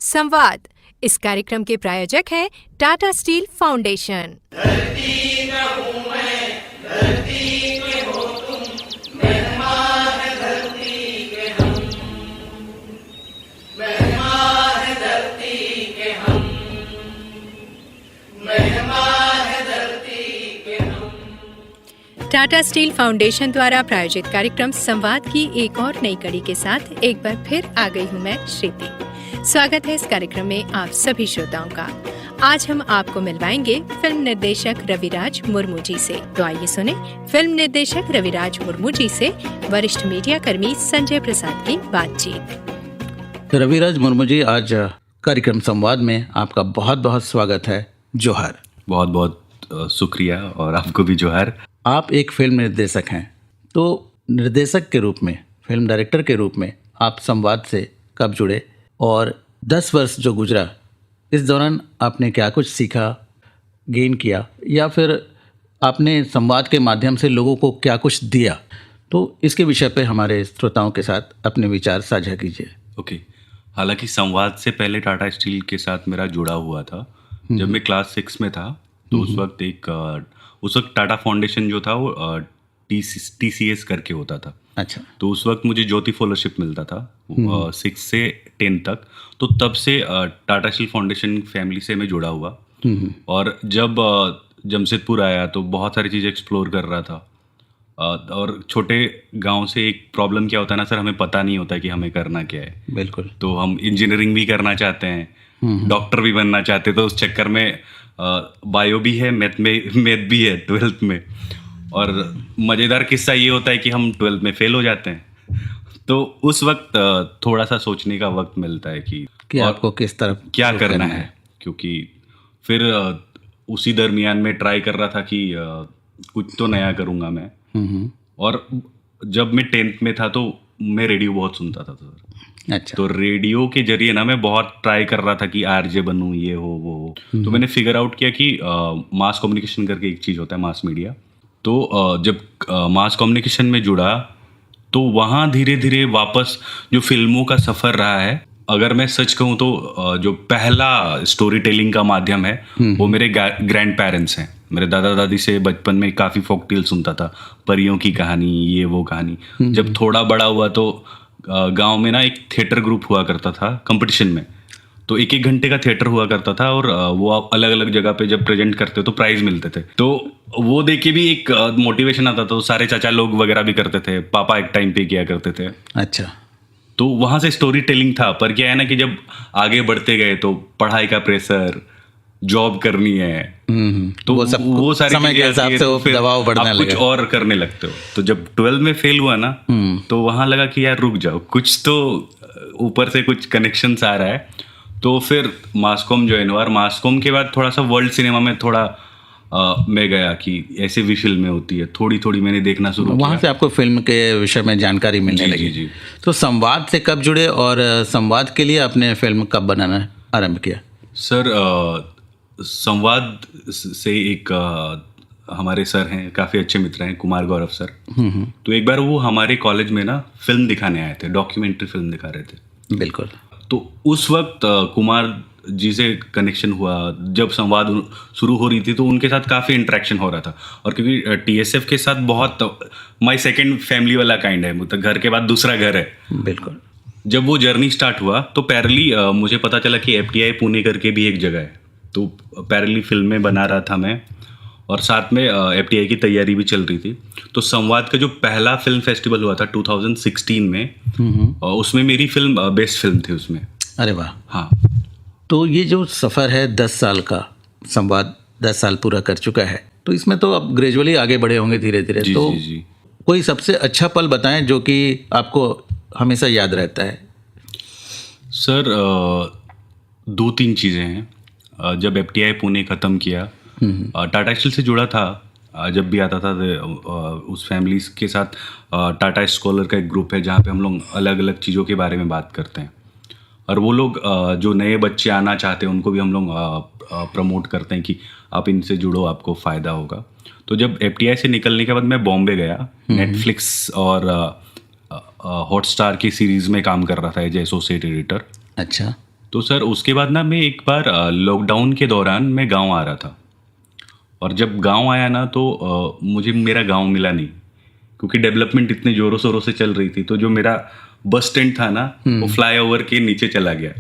संवाद। इस कार्यक्रम के प्रायोजक हैं टाटा स्टील फाउंडेशन। धरती का हूँ मैं, धरती के हो तुम, मेहमान है धरती के हम, मेहमान है धरती के हम, मेहमान है धरती के हम। टाटा स्टील फाउंडेशन द्वारा प्रायोजित कार्यक्रम संवाद की एक और नई कड़ी के साथ एक बार फिर आ गई हूँ मैं श्रुति। स्वागत है इस कार्यक्रम में आप सभी श्रोताओं का। आज हम आपको मिलवाएंगे फिल्म निर्देशक रविराज मुर्मू जी से। तो आइए सुने फिल्म निर्देशक रविराज मुर्मू जी से वरिष्ठ मीडिया कर्मी संजय प्रसाद की बातचीत। रविराज मुर्मू जी, आज कार्यक्रम संवाद में आपका बहुत बहुत स्वागत है। जोहार। बहुत बहुत शुक्रिया और आपको भी जोहार। आप एक फिल्म निर्देशक हैं, तो निर्देशक के रूप में, फिल्म डायरेक्टर के रूप में आप संवाद से कब जुड़े और 10 वर्ष जो गुजरा इस दौरान आपने क्या कुछ सीखा, गेन किया, या फिर आपने संवाद के माध्यम से लोगों को क्या कुछ दिया, तो इसके विषय पे हमारे श्रोताओं के साथ अपने विचार साझा कीजिए। ओके। हालांकि संवाद से पहले टाटा स्टील के साथ मेरा जुड़ा हुआ था। जब मैं क्लास 6 में था तो उस वक्त टाटा फाउंडेशन जो था वो TCS करके होता था। अच्छा। तो उस वक्त मुझे ज्योति फेलोशिप मिलता था 6 से 10 तक। तो तब से टाटा स्टील फाउंडेशन फैमिली से मैं जुड़ा हुआ। और जब जमशेदपुर आया तो बहुत सारी चीज़ें एक्सप्लोर कर रहा था। और छोटे गांव से एक प्रॉब्लम क्या होता है ना सर, हमें पता नहीं होता कि हमें करना क्या है। बिल्कुल। तो हम इंजीनियरिंग भी करना चाहते हैं, डॉक्टर भी बनना चाहते, तो उस चक्कर में बायो भी है, मैथ भी है 12th में। और मज़ेदार किस्सा ये होता है कि हम 12th में फेल हो जाते हैं। तो उस वक्त थोड़ा सा सोचने का वक्त मिलता है कि आपको किस तरफ क्या करना है। क्योंकि फिर उसी दरमियान में ट्राई कर रहा था कि कुछ तो नया करूँगा मैं। और जब मैं 10th में था तो मैं रेडियो बहुत सुनता था सर। अच्छा। तो रेडियो के जरिए ना मैं बहुत ट्राई कर रहा था कि आरजे बनूं, ये हो वो हो। तो मैंने फिगर आउट किया कि मास कम्युनिकेशन करके एक चीज़ होता है, मास मीडिया। तो जब मास कम्युनिकेशन में जुड़ा तो वहाँ धीरे धीरे वापस जो फिल्मों का सफ़र रहा है, अगर मैं सच कहूँ तो जो पहला स्टोरी टेलिंग का माध्यम है वो मेरे ग्रैंड पेरेंट्स हैं। मेरे दादा दादी से बचपन में काफ़ी फोक टेल सुनता था, परियों की कहानी, ये वो कहानी। जब थोड़ा बड़ा हुआ तो गांव में ना एक थिएटर ग्रुप हुआ करता था कंपटीशन में। तो 1-1 घंटे का थिएटर हुआ करता था और वो आप अलग अलग जगह पे जब प्रेजेंट करते तो प्राइज मिलते थे। तो वो देख के भी एक मोटिवेशन आता था। तो सारे चाचा लोग वगैरह भी करते थे, पापा एक टाइम पे किया करते थे। अच्छा। तो वहाँ से स्टोरी टेलिंग था। पर क्या है ना कि जब आगे बढ़ते गए तो पढ़ाई का प्रेशर, जॉब करनी है, तो वो सारी समय के हिसाब से वो दबाव बढ़ने लगा, कुछ और करने लगते हो। तो जब 12 में फेल हुआ ना तो वहाँ लगा कि यार रुक जाओ, कुछ तो ऊपर से कुछ कनेक्शंस आ रहा है। तो फिर मासकॉम ज्वाइन हुआ। और मासकॉम के बाद थोड़ा सा वर्ल्ड सिनेमा में थोड़ा मैं गया कि ऐसे भी फिल्में होती है, थोड़ी थोड़ी मैंने देखना शुरू किया। वहाँ से आपको फिल्म के विषय में जानकारी मिलने लगी। जी। तो संवाद से कब जुड़े और संवाद के लिए आपने फिल्म कब बनाना आरंभ किया? सर संवाद से एक हमारे सर हैं, काफ़ी अच्छे मित्र हैं, कुमार गौरव सर। तो एक बार वो हमारे कॉलेज में ना फिल्म दिखाने आए थे, डॉक्यूमेंट्री फिल्म दिखा रहे थे। बिल्कुल। तो उस वक्त कुमार जी से कनेक्शन हुआ। जब संवाद शुरू हो रही थी तो उनके साथ काफ़ी इंटरेक्शन हो रहा था। और क्योंकि TSF के साथ बहुत माई सेकेंड फैमिली वाला काइंड है, मतलब घर के बाद दूसरा घर है। बिल्कुल। जब वो जर्नी स्टार्ट हुआ तो पैरेलली मुझे पता चला कि FTI पुणे करके भी एक जगह है। तो पैरेलली फिल्में बना रहा था मैं और साथ में FTI की तैयारी भी चल रही थी। तो संवाद का जो पहला फिल्म फेस्टिवल हुआ था 2016 में, उसमें मेरी फिल्म बेस्ट फिल्म थी उसमें। अरे वाह। हाँ। तो ये जो सफ़र है 10 साल का, संवाद 10 साल पूरा कर चुका है, तो इसमें तो अब ग्रेजुअली आगे बढ़े होंगे धीरे धीरे। तो जी। कोई सबसे अच्छा पल बताएं जो कि आपको हमेशा याद रहता है। सर 2-3 चीज़ें हैं। जब FTI पुणे ख़त्म किया, टाटा स्टील से जुड़ा था। जब भी आता था उस फैमिली के साथ टाटा स्कॉलर का एक ग्रुप है जहाँ पे हम लोग अलग अलग चीज़ों के बारे में बात करते हैं। और वो लोग जो नए बच्चे आना चाहते हैं उनको भी हम लोग प्रमोट करते हैं कि आप इनसे जुड़ो, आपको फ़ायदा होगा। तो जब FTI से निकलने के बाद मैं बॉम्बे गया, नेटफ्लिक्स और हॉटस्टार की सीरीज़ में काम कर रहा था एज एसोसिएट एडिटर। अच्छा। तो सर उसके बाद ना मैं एक बार लॉकडाउन के दौरान मैं गांव आ रहा था, और जब गांव आया ना तो मुझे मेरा गांव मिला नहीं, क्योंकि डेवलपमेंट इतने जोरों शोरों से चल रही थी। तो जो मेरा बस स्टैंड था ना वो फ्लाईओवर के नीचे चला गया,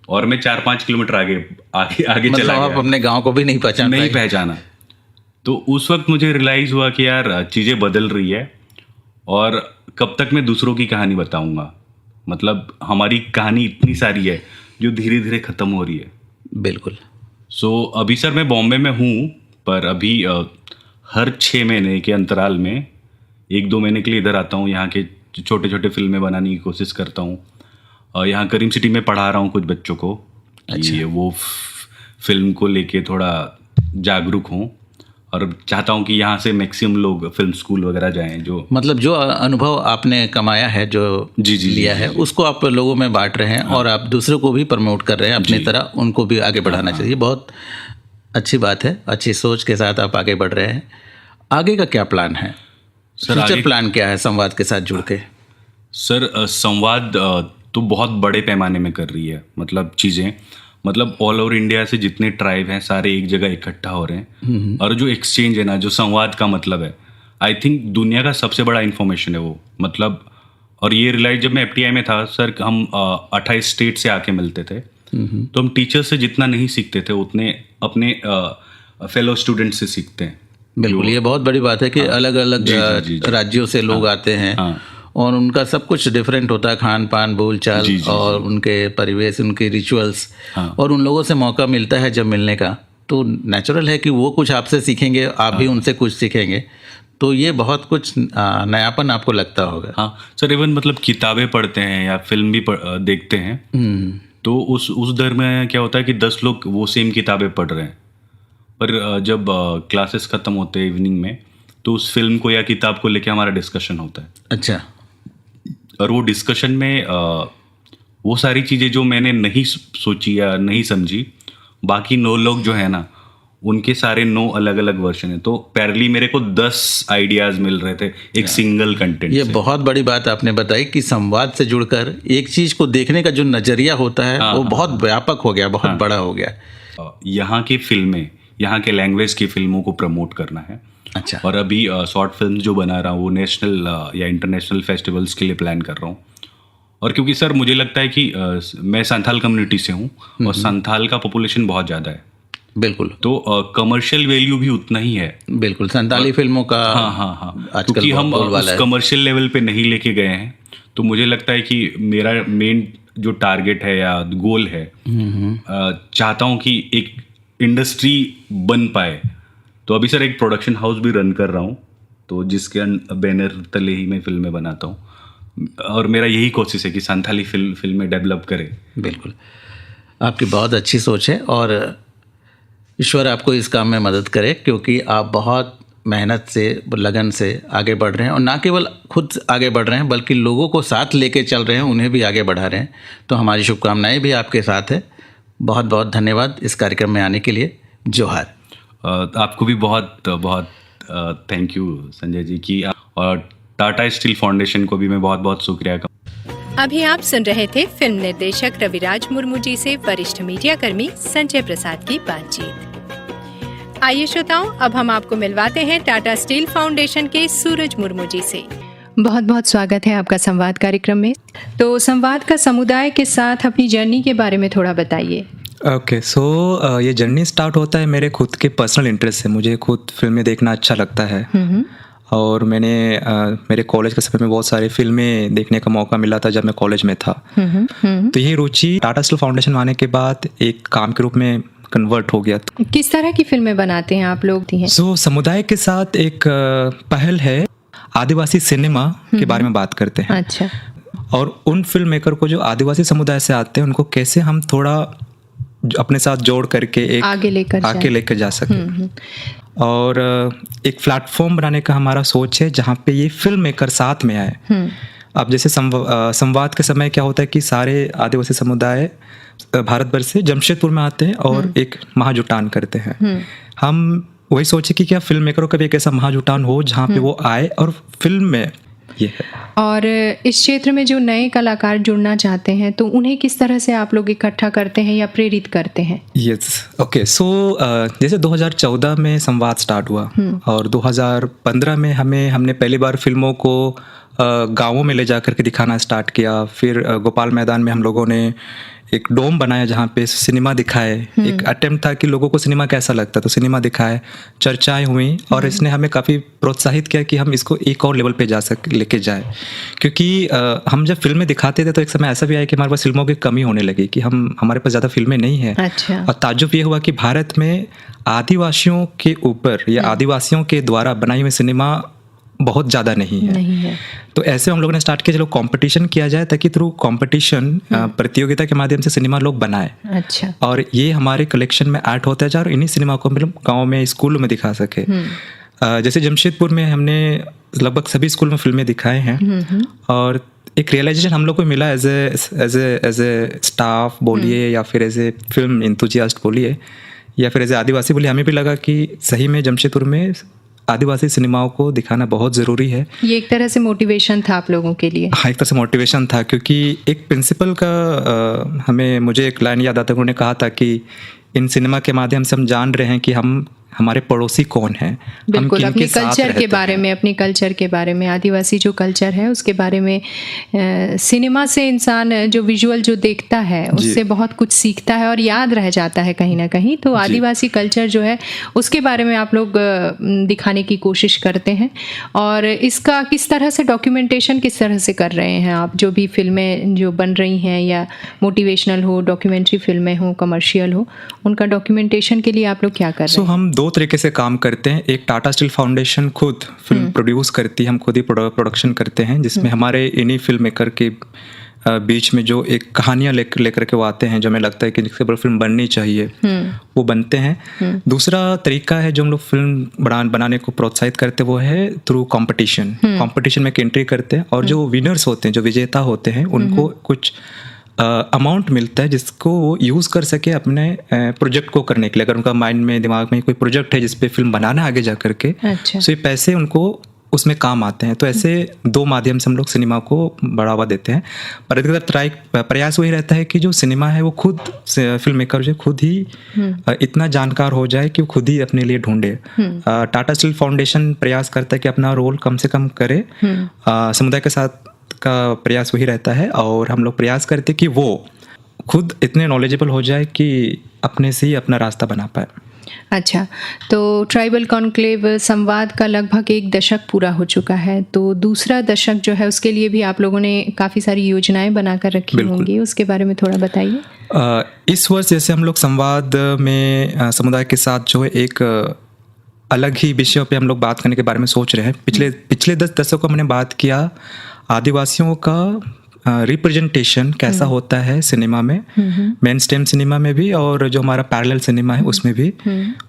और मैं 4-5 किलोमीटर आगे मतलब चला आप गया। अपने गांव को भी नहीं पहचाना। तो उस वक्त मुझे रियलाइज हुआ कि यार चीज़ें बदल रही है, और कब तक मैं दूसरों की कहानी बताऊंगा। मतलब हमारी कहानी इतनी सारी है जो धीरे धीरे ख़त्म हो रही है। बिल्कुल। सो अभी सर मैं बॉम्बे में हूँ, पर अभी हर 6 महीने के अंतराल में 1-2 महीने के लिए इधर आता हूँ। यहाँ के छोटे छोटे फिल्में बनाने की कोशिश करता हूँ। यहाँ करीम सिटी में पढ़ा रहा हूँ कुछ बच्चों को कि वो फिल्म को लेके थोड़ा जागरूक हों, और चाहता हूँ कि यहाँ से मैक्सिमम लोग फिल्म स्कूल वगैरह जाएं। जो मतलब जो अनुभव आपने कमाया है, जो जी लिया है, उसको आप लोगों में बांट रहे हैं, और आप दूसरों को भी प्रमोट कर रहे हैं अपनी तरह, उनको भी आगे बढ़ाना चाहिए। बहुत अच्छी बात है, अच्छी सोच के साथ आप आगे बढ़ रहे हैं। आगे का क्या प्लान है? फ्यूचर प्लान क्या है संवाद के साथ जुड़ के? सर संवाद तो बहुत बड़े पैमाने में कर रही है, मतलब चीज़ें, मतलब ऑल ओवर इंडिया से जितने ट्राइब हैं सारे एक जगह इकट्ठा हो रहे हैं, और जो एक्सचेंज है ना, जो संवाद का मतलब है, आई थिंक दुनिया का सबसे बड़ा इन्फॉर्मेशन है वो। मतलब और ये रियलाइज जब मैं FTI में था सर, हम 28 स्टेट से आके मिलते थे, तो हम टीचर से जितना नहीं सीखते थे उतने अपने फेलो स्टूडेंट से सीखते हैं। बिल्कुल, ये बहुत बड़ी बात है कि अलग अलग राज्यों से लोग आते हैं, और उनका सब कुछ डिफरेंट होता है, खान पान, बोल चाल, और उनके परिवेश, उनके रिचुअल्स, और उन लोगों से मौका मिलता है जब मिलने का, तो नेचुरल है कि वो कुछ आपसे सीखेंगे, आप भी उनसे कुछ सीखेंगे। तो ये बहुत कुछ नयापन आपको लगता होगा। हाँ सर, इवन मतलब किताबें पढ़ते हैं या फिल्म भी देखते हैं, तो उस दर में क्या होता है कि 10 लोग वो सेम किताबें पढ़ रहे हैं, पर जब क्लासेस ख़त्म होते हैं इवनिंग में, तो उस फिल्म को या किताब को लेके हमारा डिस्कशन होता है। अच्छा। और वो डिस्कशन में वो सारी चीज़ें जो मैंने नहीं सोची या नहीं समझी, बाकी 9 लोग जो है ना, उनके सारे 9 अलग अलग वर्जन है। तो पैरेलली मेरे को 10 आइडियाज़ मिल रहे थे एक सिंगल कंटेंट। ये बहुत बड़ी बात आपने बताई कि संवाद से जुड़कर एक चीज़ को देखने का जो नज़रिया होता है वो बहुत व्यापक हो गया, बहुत बड़ा हो गया। यहाँ की फिल्में, यहाँ के लैंग्वेज की फिल्मों को प्रमोट करना है। अच्छा। और अभी शॉर्ट फिल्म जो बना रहा हूँ वो नेशनल या इंटरनेशनल फेस्टिवल्स के लिए प्लान कर रहा हूँ। और क्योंकि सर मुझे लगता है कि मैं संथाल कम्युनिटी से हूँ, और संथाल का पॉपुलेशन बहुत ज़्यादा है। बिल्कुल। तो कमर्शियल वैल्यू भी उतना ही है। बिल्कुल, संथाली फिल्मों का आजकल क्योंकि हम उस कमर्शियल लेवल पे नहीं लेके गए हैं, तो मुझे लगता है कि मेरा मेन जो टारगेट है या गोल है, चाहता हूँ कि एक इंडस्ट्री बन पाए। तो अभी सर एक प्रोडक्शन हाउस भी रन कर रहा हूँ, तो जिसके बैनर तले ही मैं फिल्में बनाता हूँ, और मेरा यही कोशिश है कि संथाली फिल्में डेवलप करें। बिल्कुल, आपकी बहुत अच्छी सोच है, और ईश्वर आपको इस काम में मदद करे, क्योंकि आप बहुत मेहनत से, लगन से आगे बढ़ रहे हैं, और ना केवल खुद आगे बढ़ रहे हैं बल्कि लोगों को साथ लेके चल रहे हैं, उन्हें भी आगे बढ़ा रहे हैं। तो हमारी शुभकामनाएं भी आपके साथ है। बहुत बहुत धन्यवाद इस कार्यक्रम में आने के लिए। जोहार। आपको भी बहुत बहुत थैंक यू संजय जी की, और टाटा स्टील फाउंडेशन को भी मैं बहुत बहुत शुक्रिया। अभी आप सुन रहे थे फिल्म निर्देशक रविराज मुर्मू जी से वरिष्ठ मीडिया कर्मी संजय प्रसाद की बातचीत। आइए श्रोताओं, अब हम आपको मिलवाते हैं टाटा स्टील फाउंडेशन के सूरज मुर्मू जी से। बहुत बहुत स्वागत है आपका संवाद कार्यक्रम में। तो संवाद का समुदाय के साथ अपनी जर्नी के बारे में थोड़ा बताइए। ओके, सो ये जर्नी स्टार्ट होता है मेरे खुद के पर्सनल इंटरेस्ट से। मुझे खुद फिल्में देखना अच्छा लगता है, और मैंने मेरे कॉलेज के समय में बहुत सारी फिल्में देखने का मौका मिला था जब मैं कॉलेज में था। तो यही रुचि टाटा स्टील फाउंडेशन आने के बाद एक काम के रूप में कन्वर्ट हो गया। किस तरह की फिल्में बनाते हैं आप लोग? सो समुदाय के साथ एक पहल है, आदिवासी सिनेमा के बारे में बात करते हैं। अच्छा। और उन फिल्म मेकर को जो आदिवासी समुदाय से आते हैं, उनको कैसे हम थोड़ा अपने साथ जोड़ करके एक आगे लेकर जा सके, और एक प्लेटफॉर्म बनाने का हमारा सोच है जहाँ पे ये फिल्म मेकर साथ में आए। अब जैसे संवाद के समय क्या होता है कि सारे आदिवासी समुदाय भारत भर से जमशेदपुर में आते हैं और एक महाजुटान करते हैं। हम वही सोचे कि क्या फिल्म मेकरों का भी एक ऐसा महाजुटान हो जहाँ पे वो आए और फिल्म में ये है। और इस क्षेत्र में जो नए कलाकार जुड़ना चाहते हैं तो उन्हें किस तरह से आप लोग इकट्ठा करते हैं या प्रेरित करते हैं? यस, ओके, सो जैसे 2014 में संवाद स्टार्ट हुआ और 2015 में हमने पहली बार फिल्मों को गाँवों में ले जा कर के दिखाना स्टार्ट किया। फिर गोपाल मैदान में हम लोगों ने एक डोम बनाया जहाँ पे सिनेमा दिखाए। एक अटेम्प्ट था कि लोगों को सिनेमा कैसा लगता, तो सिनेमा दिखाए, चर्चाएं हुई और इसने हमें काफ़ी प्रोत्साहित किया कि हम इसको एक और लेवल पे लेके जाए। क्योंकि हम जब फिल्में दिखाते थे तो एक समय ऐसा भी आया कि हमारे पास फिल्मों की कमी होने लगी कि हमारे पास ज़्यादा फिल्में नहीं हैं। अच्छा। और ताज्जुब ये हुआ कि भारत में आदिवासियों के ऊपर या आदिवासियों के द्वारा बनाई हुई सिनेमा बहुत ज़्यादा नहीं है। तो ऐसे हम लोगों ने स्टार्ट किया, चलो कंपटीशन किया जाए ताकि थ्रू कंपटीशन प्रतियोगिता के माध्यम से सिनेमा लोग बनाए। अच्छा। और ये हमारे कलेक्शन में ऐड होता जाए और इन्हीं सिनेमा को मतलब गाँव में, स्कूलों में दिखा सके। जैसे जमशेदपुर में हमने लगभग सभी स्कूल में फिल्में दिखाए हैं और एक रियलाइजेशन हम लोग को मिला एज ए स्टाफ बोलिए या फिर एज ए फिल्म एंथुजियास्ट बोलिए या फिर एज ए आदिवासी बोलिए, हमें भी लगा कि सही में जमशेदपुर में आदिवासी सिनेमाओं को दिखाना बहुत ज़रूरी है। ये एक तरह से मोटिवेशन था आप लोगों के लिए? हाँ, एक तरह से मोटिवेशन था क्योंकि एक प्रिंसिपल का मुझे एक लाइन याद आता है, उन्होंने कहा था कि इन सिनेमा के माध्यम से हम जान रहे हैं कि हमारे पड़ोसी कौन हैं, बिल्कुल, अपने कल्चर के बारे में, अपने कल्चर के बारे में, आदिवासी जो कल्चर है उसके बारे में सिनेमा से इंसान जो विजुअल जो देखता है उससे बहुत कुछ सीखता है और याद रह जाता है कहीं ना कहीं। तो आदिवासी कल्चर जो है उसके बारे में आप लोग दिखाने की कोशिश करते हैं। और इसका किस तरह से डॉक्यूमेंटेशन किस तरह से कर रहे हैं आप? जो भी फिल्में जो बन रही हैं या मोटिवेशनल हो, डॉक्यूमेंट्री फिल्में हो, कमर्शियल हो, उनका डॉक्यूमेंटेशन के लिए आप लोग क्या कर रहे हैं? हम 2 तरीके से काम करते हैं। एक टाटा स्टील फाउंडेशन खुद फिल्म प्रोड्यूस करती है, हम खुद ही प्रोडक्शन करते हैं, जिसमें हमारे इन्हीं फिल्म मेकर के बीच में जो एक कहानियाँ लेकर के वो आते हैं जो हमें लगता है कि जिसके ऊपर फिल्म बननी चाहिए वो बनते हैं। दूसरा तरीका है जो हम लोग फिल्म बनाने को प्रोत्साहित करते हैं वो है थ्रू कंपटीशन में एक एंट्री करते हैं और जो विनर्स होते हैं, जो विजेता होते हैं, उनको कुछ अमाउंट मिलता है जिसको वो यूज़ कर सके अपने प्रोजेक्ट को करने के लिए। अगर उनका माइंड में, दिमाग में कोई प्रोजेक्ट है जिस पे फिल्म बनाना आगे जा करके, तो ये पैसे उनको उसमें काम आते हैं। तो ऐसे 2 माध्यम से हम लोग सिनेमा को बढ़ावा देते हैं। पर प्रयास वही रहता है कि जो सिनेमा है वो खुद फिल्म मेकर जो खुद ही इतना जानकार हो जाए कि वो खुद ही अपने लिए ढूंढे। टाटा स्टील फाउंडेशन प्रयास करता है कि अपना रोल कम से कम करे, समुदाय के साथ का प्रयास वही रहता है और हम लोग प्रयास करते कि वो खुद इतने नॉलेजेबल हो जाए कि अपने से ही अपना रास्ता बना पाए। अच्छा, तो ट्राइबल कॉन्क्लेव संवाद का लगभग 1 दशक पूरा हो चुका है, तो दूसरा दशक जो है उसके लिए भी आप लोगों ने काफ़ी सारी योजनाएं बनाकर रखी होंगी, उसके बारे में थोड़ा बताइए। इस वर्ष जैसे हम लोग संवाद में समुदाय के साथ जो है एक अलग ही विषयों पे हम लोग बात करने के बारे में सोच रहे हैं। पिछले 10 दशकों में हमने बात किया आदिवासियों का रिप्रेजेंटेशन कैसा होता है सिनेमा में, मेन स्ट्रीम सिनेमा में भी और जो हमारा पैरेलल सिनेमा है उसमें भी,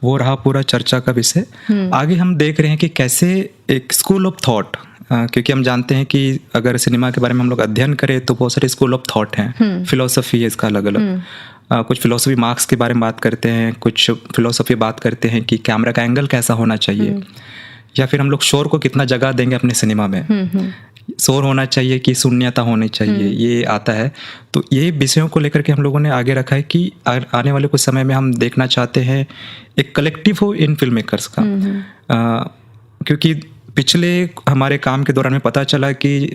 वो रहा पूरा चर्चा का विषय। आगे हम देख रहे हैं कि कैसे एक स्कूल ऑफ थॉट, क्योंकि हम जानते हैं कि अगर सिनेमा के बारे में हम लोग अध्ययन करें तो बहुत सारे स्कूल ऑफ थॉट हैं, फिलोसफी है इसका अलग अलग। कुछ फिलोसफी मार्क्स के बारे में बात करते हैं, कुछ फिलोसफी बात करते हैं कि कैमरा का एंगल कैसा होना चाहिए, या फिर हम लोग शोर को कितना जगह देंगे अपने सिनेमा में, शोर होना चाहिए कि शून्यता होनी चाहिए, ये आता है। तो ये विषयों को लेकर के हम लोगों ने आगे रखा है कि आने वाले कुछ समय में हम देखना चाहते हैं एक कलेक्टिव हो इन फिल्म मेकर्स का। क्योंकि पिछले हमारे काम के दौरान में पता चला कि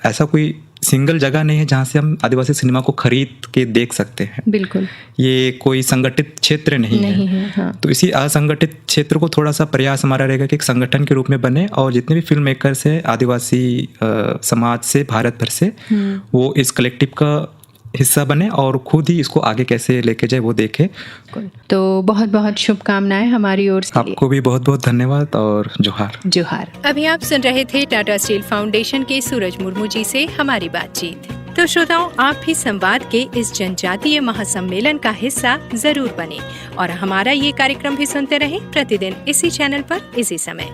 ऐसा कोई सिंगल जगह नहीं है जहाँ से हम आदिवासी सिनेमा को खरीद के देख सकते हैं। बिल्कुल, ये कोई संगठित क्षेत्र नहीं है। हाँ। तो इसी असंगठित क्षेत्र को थोड़ा सा प्रयास हमारा रहेगा कि एक संगठन के रूप में बने और जितने भी फिल्म मेकर्स हैं आदिवासी समाज से, भारत भर से, वो इस कलेक्टिव का हिस्सा बने और खुद ही इसको आगे कैसे लेके जाए वो देखे। तो बहुत बहुत शुभकामनाएं हमारी ओर से। आपको भी बहुत बहुत धन्यवाद और जोहार। जोहार। अभी आप सुन रहे थे टाटा स्टील फाउंडेशन के सूरज मुर्मू जी से हमारी बातचीत। तो श्रोताओं, आप भी संवाद के इस जनजातीय महासम्मेलन का हिस्सा जरूर बने और हमारा ये कार्यक्रम भी सुनते रहें प्रतिदिन इसी चैनल पर इसी समय।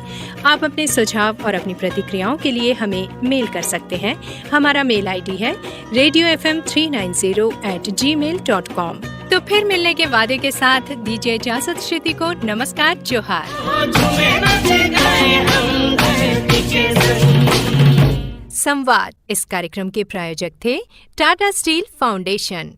आप अपने सुझाव और अपनी प्रतिक्रियाओं के लिए हमें मेल कर सकते हैं। हमारा मेल आईडी है radiofm390@gmail.com। तो फिर मिलने के वादे के साथ दीजिए इजाजत श्रुति को। नमस्कार, जोहार। संवाद। इस कार्यक्रम के प्रायोजक थे टाटा स्टील फाउंडेशन।